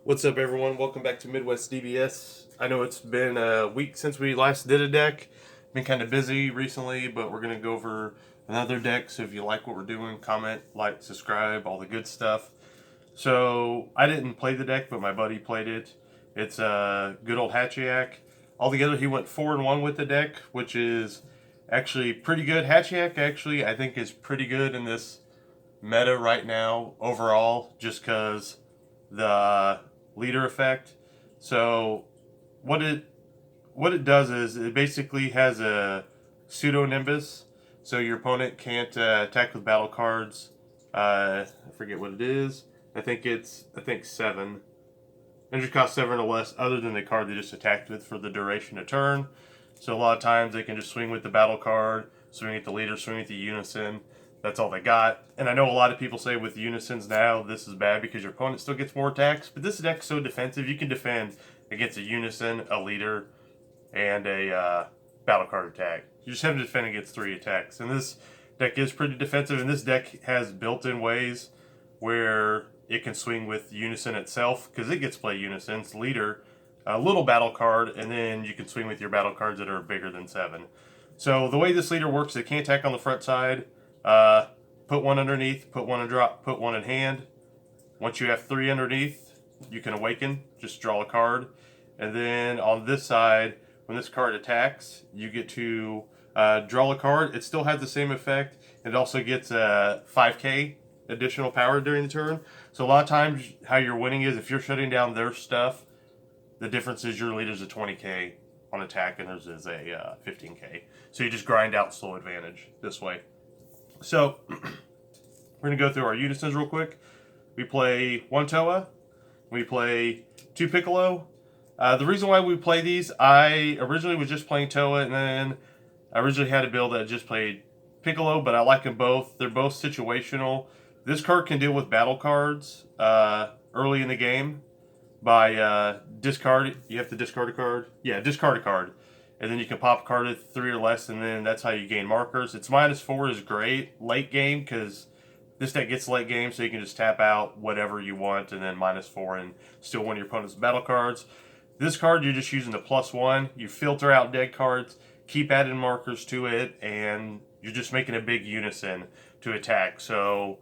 What's up, everyone? Welcome back to Midwest DBS. I know it's been a week since we last did a deck. Been kind of busy recently, but we're going to go over another deck. So if you like what we're doing, comment, like, subscribe, all the good stuff. So I didn't play the deck, but my buddy played it. It's a good old Hatchiac. Altogether, he went 4-1 with the deck, which is actually pretty good. Hatchiac actually, I think, is pretty good in this meta right now overall, just because the leader effect. So what it does is it basically has a pseudo nimbus, so your opponent can't attack with battle cards. I forget what it is. I think 7. It just costs 7 or less, other than the card they just attacked with for the duration of turn. So a lot of times they can just swing with the battle card, swing at the leader, swing at the Unison. That's all they got. And I know a lot of people say with Unisons now, this is bad because your opponent still gets more attacks. But this deck's so defensive, you can defend against a Unison, a leader, and a battle card attack. You just have to defend against 3 attacks. And this deck is pretty defensive. And this deck has built-in ways where it can swing with Unison itself, because it gets to play Unison's leader, a little battle card, and then you can swing with your battle cards that are bigger than 7. So the way this leader works, it can't attack on the front side. Put 1 underneath, put 1 in drop, put 1 in hand. Once you have 3 underneath, you can awaken, just draw a card. And then on this side, when this card attacks, you get to draw a card. It still has the same effect. It also gets 5k additional power during the turn. So a lot of times how you're winning is if you're shutting down their stuff, the difference is your leader's a 20k on attack and theirs is a 15k. So you just grind out slow advantage this way. So we're going to go through our Unisons real quick. We play 1 Toa. We play 2 Piccolo. The reason why we play these, I originally was just playing Toa, and then I originally had a build that just played Piccolo, but I like them both. They're both situational. This card can deal with battle cards early in the game by discard. You have to discard a card. Yeah, discard a card. And then you can pop a card at 3 or less, and then that's how you gain markers. Its -4 is great late game, because this deck gets late game, so you can just tap out whatever you want, and then -4 and still win your opponent's battle cards. This card, you're just using the +1. You filter out dead cards, keep adding markers to it, and you're just making a big Unison to attack. So,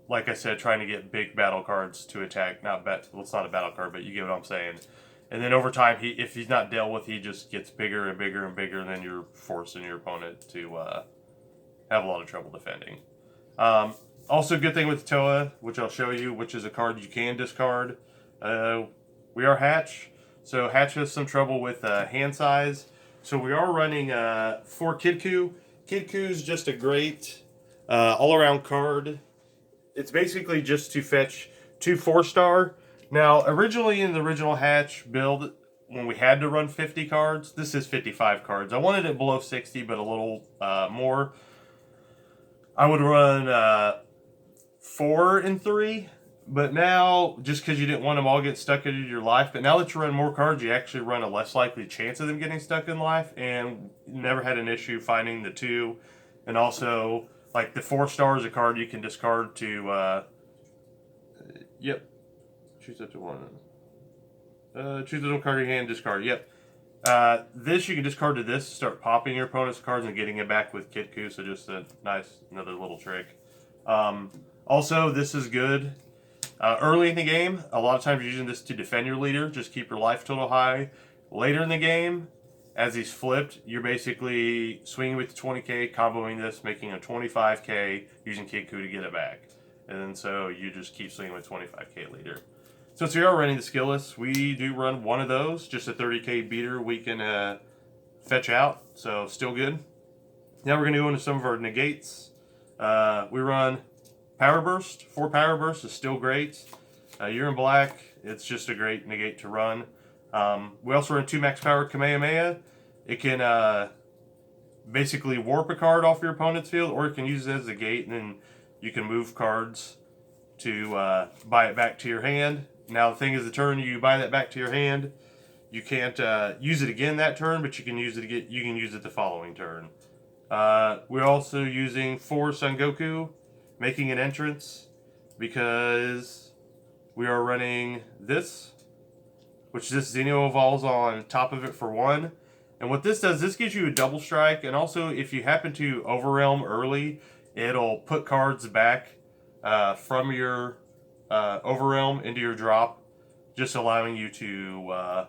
like I said, trying to get big battle cards to attack. Well, it's not a battle card, but you get what I'm saying. And then over time, if he's not dealt with, he just gets bigger and bigger and bigger, and then you're forcing your opponent to have a lot of trouble defending. Also, good thing with Toa, which I'll show you, which is a card you can discard. We are Hatch, so Hatch has some trouble with hand size. So we are running 4 Kidku. Kidku's just a great all-around card. It's basically just to fetch 2 4-star. Now, originally in the original Hatch build, when we had to run 50 cards, this is 55 cards. I wanted it below 60, but a little more. I would run 4 and 3, but now, just because you didn't want them all get stuck into your life, but now that you run more cards, you actually run a less likely chance of them getting stuck in life, and never had an issue finding the 2. And also, like the 4-star is a card you can discard to, yep. Choose up to 1. Choose a card in your hand, discard. Yep. This you can discard to this, start popping your opponent's cards and getting it back with Kidku. So just a nice, another little trick. Also, this is good early in the game. A lot of times you're using this to defend your leader. Just keep your life total high. Later in the game, as he's flipped, you're basically swinging with the 20k, comboing this, making a 25k, using Kidku to get it back. And then so you just keep swinging with 25k leader. Since we are running the skill list, we do run 1 of those, just a 30k beater we can fetch out, so still good. Now we're going to go into some of our negates. We run Power Burst. 4 Power Burst is still great. You're in black, it's just a great negate to run. We also run 2 max power Kamehameha. It can basically warp a card off your opponent's field, or it can use it as a gate, and then you can move cards to buy it back to your hand. Now the thing is, the turn you buy that back to your hand, you can't use it again that turn, but you can use it again. You can use it the following turn. We're also using 4 Son Goku, making an entrance, because we are running this, which this Xeno evolves on top of it for 1. And what this does, this gives you a double strike, and also if you happen to overwhelm early, it'll put cards back from your overwhelm into your drop, just allowing you to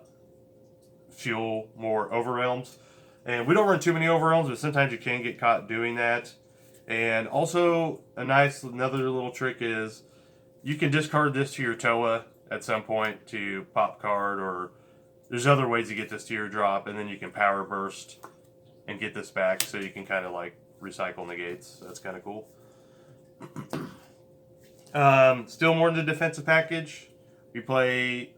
fuel more overwhelms. And we don't run too many overwhelms, but sometimes you can get caught doing that. And also, another little trick is you can discard this to your Toa at some point to pop card, or there's other ways to get this to your drop, and then you can power burst and get this back, so you can kind of like recycle negates. That's kind of cool. Still more in the defensive package. We play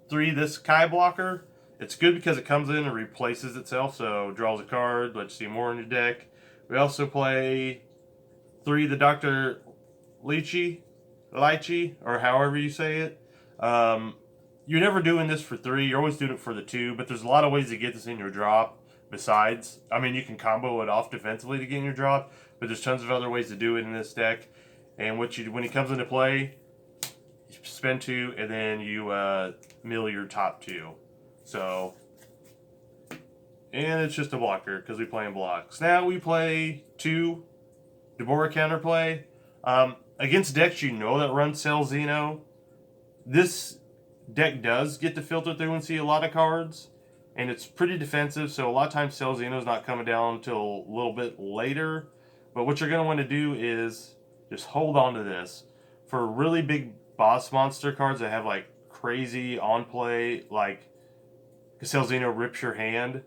3 this Kai blocker. It's good because it comes in and replaces itself, so draws a card, lets you see more in your deck. We also play 3 the Dr. Lychee, or however you say it. You're never doing this for 3, you're always doing it for the 2, but there's a lot of ways to get this in your drop besides. I mean, you can combo it off defensively to get in your drop, but there's tons of other ways to do it in this deck. And when he comes into play, you spend 2, and then you mill your top 2. So, and it's just a blocker, because we play in blocks. Now we play 2 Deborah counterplay. Against decks you know that run Cell Xeno, this deck does get to filter through and see a lot of cards, and it's pretty defensive, so a lot of times Cell Xeno's not coming down until a little bit later. But what you're going to want to do is just hold on to this. For really big boss monster cards that have like crazy on play, like Cell Xeno rips your hand,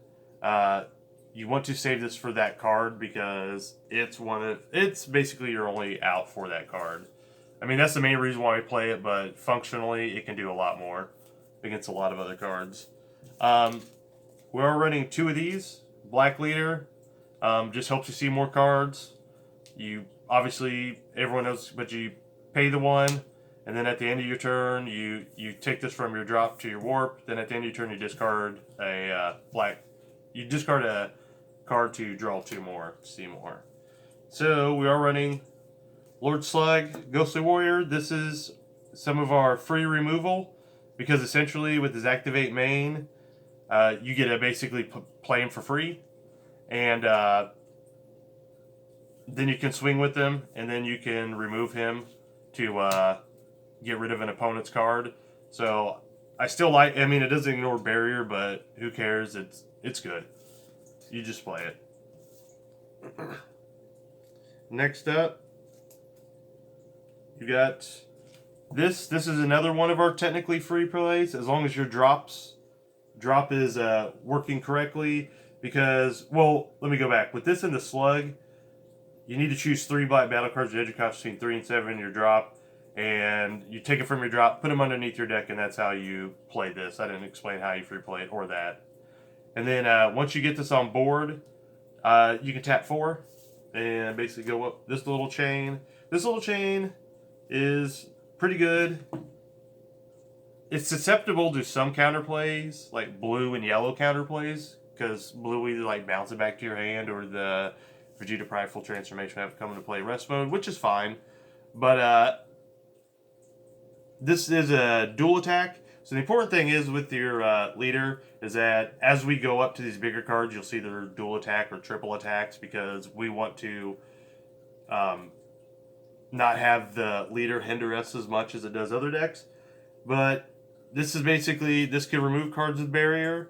you want to save this for that card, because it's basically your only out for that card. I mean, that's the main reason why we play it, but functionally it can do a lot more against a lot of other cards. We are running 2 of these. Black Leader just helps you see more cards. You obviously, everyone knows, but you pay the 1, and then at the end of your turn, you take this from your drop to your warp. Then at the end of your turn, you discard a card to draw 2 more, see more. So we are running Lord Slug, Ghostly Warrior. This is some of our free removal, because essentially with his activate main, you get to basically play him for free, and then you can swing with him, and then you can remove him to get rid of an opponent's card. So I still like. I mean, it doesn't ignore barrier, but who cares? It's good. You just play it. Next up, you got this. This is another one of our technically free plays, as long as your drop is working correctly. Because, well, let me go back. With this and the Slug, you need to choose 3 black battle cards with edge cost between 3 and 7 in your drop, and you take it from your drop, put them underneath your deck, and that's how you play this. I didn't explain how you free play it or that. And then once you get this on board, you can tap 4 and basically go up this little chain. This little chain is pretty good. It's susceptible to some counterplays, like blue and yellow counterplays, because blue either like bounce it back to your hand, or the Vegeta Prideful transformation have to come into play rest mode, which is fine. But this is a dual attack. So the important thing is with your leader is that as we go up to these bigger cards, you'll see they're dual attack or triple attacks, because we want to not have the leader hinder us as much as it does other decks. But this is basically, this can remove cards with barrier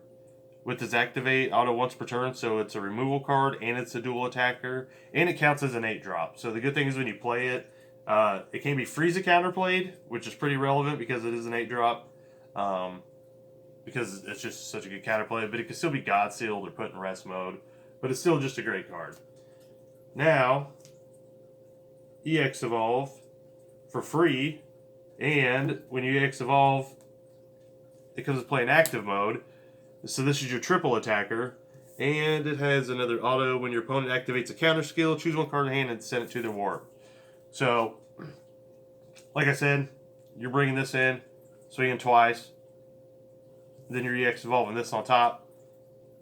with its activate auto once per turn, so it's a removal card and it's a dual attacker, and it counts as an 8-drop. So the good thing is when you play it, it can be Frieza counterplayed, which is pretty relevant because it is an 8-drop. Because it's just such a good counterplay, but it can still be God Sealed or put in rest mode, but it's still just a great card. Now, EX Evolve for free, and when you EX Evolve, it comes to play in active mode. So this is your triple attacker, and it has another auto. When your opponent activates a counter skill, choose 1 card in hand and send it to the warp. So, like I said, you're bringing this in, swinging twice, then your EX Evolving this on top,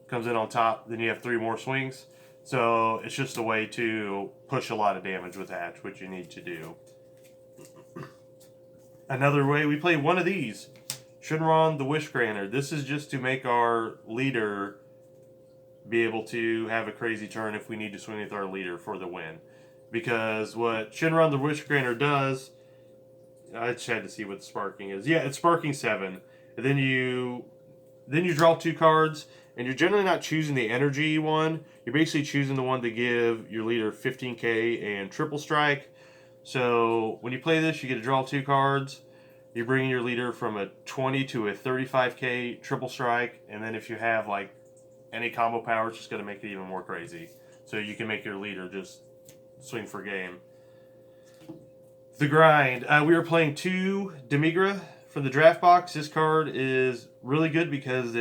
comes in on top, then you have 3 more swings. So it's just a way to push a lot of damage with Hatch, which you need to do. Another way, we play one of these. Shinron the Wish Granter. This is just to make our leader be able to have a crazy turn if we need to swing with our leader for the win. Because what Shinron the Wish Granter does, I just had to see what the sparking is. Yeah, it's sparking 7. And then you draw 2 cards, and you're generally not choosing the energy one. You're basically choosing the one to give your leader 15k and triple strike. So when you play this, you get to draw 2 cards. You're bringing your leader from a 20 to a 35k triple strike, and then if you have like any combo power, it's just going to make it even more crazy. So you can make your leader just swing for game. The grind. We were playing 2 Demigra from the draft box. This card is really good because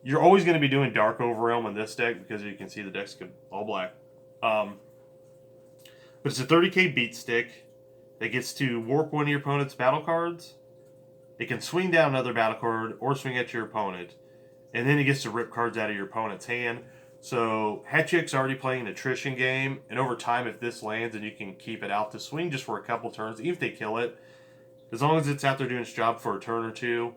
you're always going to be doing Dark Overrealm in this deck because you can see the deck's all black. But it's a 30k beat stick that gets to warp one of your opponent's battle cards. It can swing down another battle card or swing at your opponent. And then it gets to rip cards out of your opponent's hand. So Hatchiack's already playing an Attrition game, and over time, if this lands and you can keep it out to swing just for a couple turns, even if they kill it, as long as it's out there doing its job for a turn or two,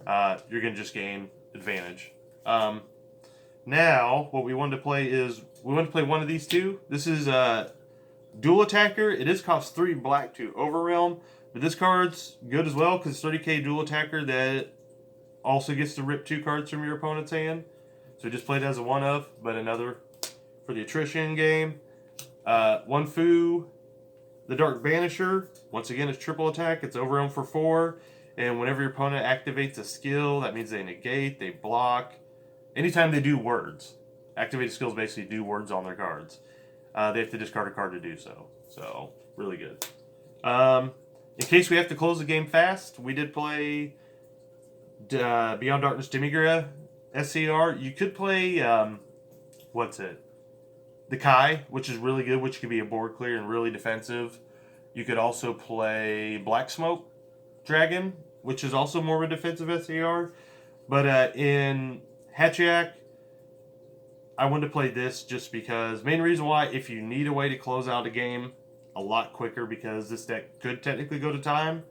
you're going to just gain advantage. Now, what we wanted to play is, we want to play one of these 2. This is Dual Attacker. It is cost 3 black to Overrealm, but this card's good as well because it's 30k Dual Attacker that also gets to rip 2 cards from your opponent's hand. So just played as a 1-of, but another for the Attrition game. One Fu, the Dark Banisher. Once again, it's triple attack. It's Overrealm for 4. And whenever your opponent activates a skill, that means they negate, they block. Anytime they do words. Activated skills basically do words on their cards. They have to discard a card to do so. So, really good. In case we have to close the game fast, we did play Beyond Darkness Demigra SCR. You could play, the Kai, which is really good, which could be a board clear and really defensive. You could also play Black Smoke Dragon, which is also more of a defensive SCR. But in Hatchhyack, I wanted to play this just because, main reason why, if you need a way to close out a game a lot quicker, because this deck could technically go to time,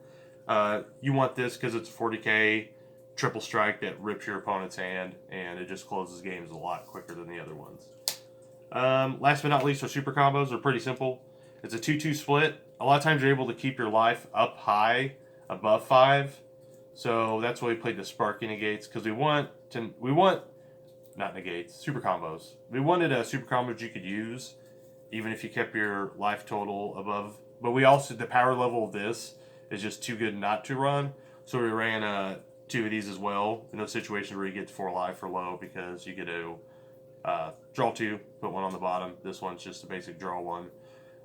you want this because it's a 40k triple strike that rips your opponent's hand, and it just closes games a lot quicker than the other ones. Last but not least, our super combos are pretty simple. It's a 2-2 split. A lot of times you're able to keep your life up high, above 5. So that's why we played the Sparking Negates, because not negates, super combos. We wanted a super combos you could use, even if you kept your life total above. But we also, the power level of this is just too good not to run. So we ran 2 of these as well, in those situations where you get 4 life for low, because you get to draw 2, put 1 on the bottom. This one's just a basic draw 1.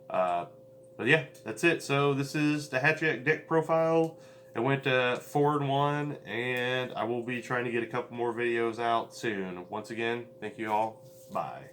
But yeah, that's it. So this is the Hatchiac deck profile. It went 4-1, and I will be trying to get a couple more videos out soon. Once again, thank you all. Bye.